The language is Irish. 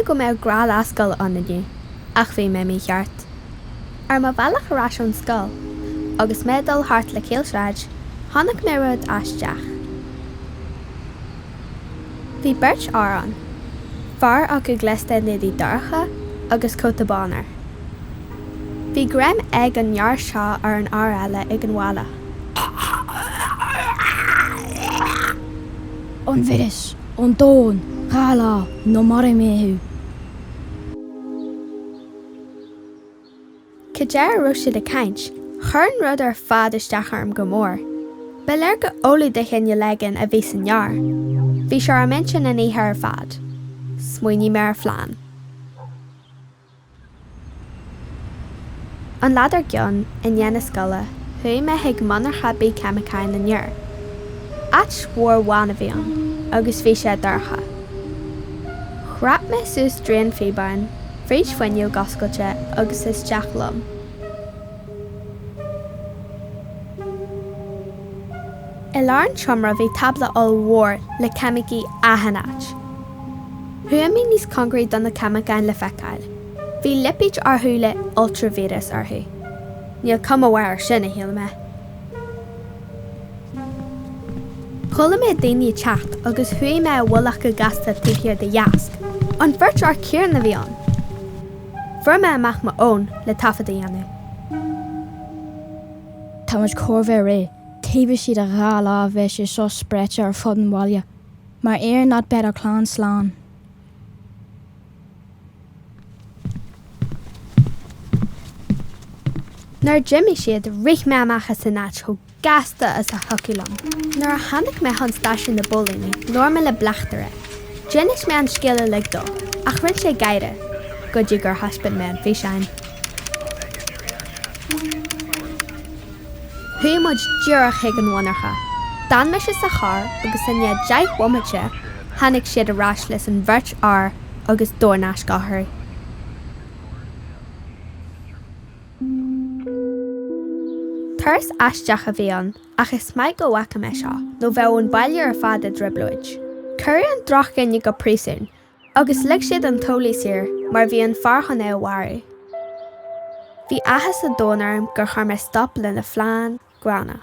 me go mé grá lascail anniu, ach bhí mé mí cheart. Ar má bhealach arásún scoil, agus mé dul thart le céilsráid, tháinig mé rud aisteach. Bhí beirt árán, fear acu gleasta nidí dorcha agus cotabánar. Bhí greim ag an near seo ar an ár eile ag an bhaile. An Víreas, an dón, chala, nó mar méhu. Cadeir roisid a caint, chuirn rud ar fad isteach arm go mór. Beléir go óla de chinne legan a bhí san near. Bhí seo ar mention in ihe ar fad. Smuoine mé ar phlean. An ladar gcionn in dhéana scoile, thuí me hiag manar chabí cheimiceach na near. At mhór bhána bhí an, agus bhí sé dorcha. Chreap me sús dréan fíbain, fríd foiinniú gascailte agus is teach lom. I lár tromra bhí tabla all mhór le ceimicí ahanach. Thuaimí níos congraí don na ceimiceáin le feiceáil. Bhí lipid arthú le ultravíreas arthú. Níl cum amhair sin a héal me. Chola mé daoine teacht agus thuí me bhuailach go gasta tíochar de jaasc. An beirt ar céar na bhí an. Fuair me amach ma ón le tafada dhéanú. Tá muid comhrá ré, taobh siad a gá lá bheith sé seo spreite ar fud an bhaile, mar éar nad bed ar chlán sláán. Nuair Jimmy siad rich me amachcha san áit cho gasta as a hoculán. Nuair a tháinig me an stáisiún na bólaí, leor me le bleachtere. Déanais me an scéile le dó, ach rud sé gaire, go dtí gur haispead me an físeán. Thuí muid dúrach ag an bhonarcha. Dan me sé sa chár agus in iad deich womaite, tháinig siad a rás leis an beirt ár agus dórnás gáthir. Thuras aisteach a bhí an, ach is maith go bhacha me seo, nó bheith an bailile ar fad a dribblúid. Cuir an drochghiine go príosún, agus lig siad an tólí siar, mar bhí an farchan é bhhairú. Bhí ahas a dónarm gur chuir me stop lena phlean, grana.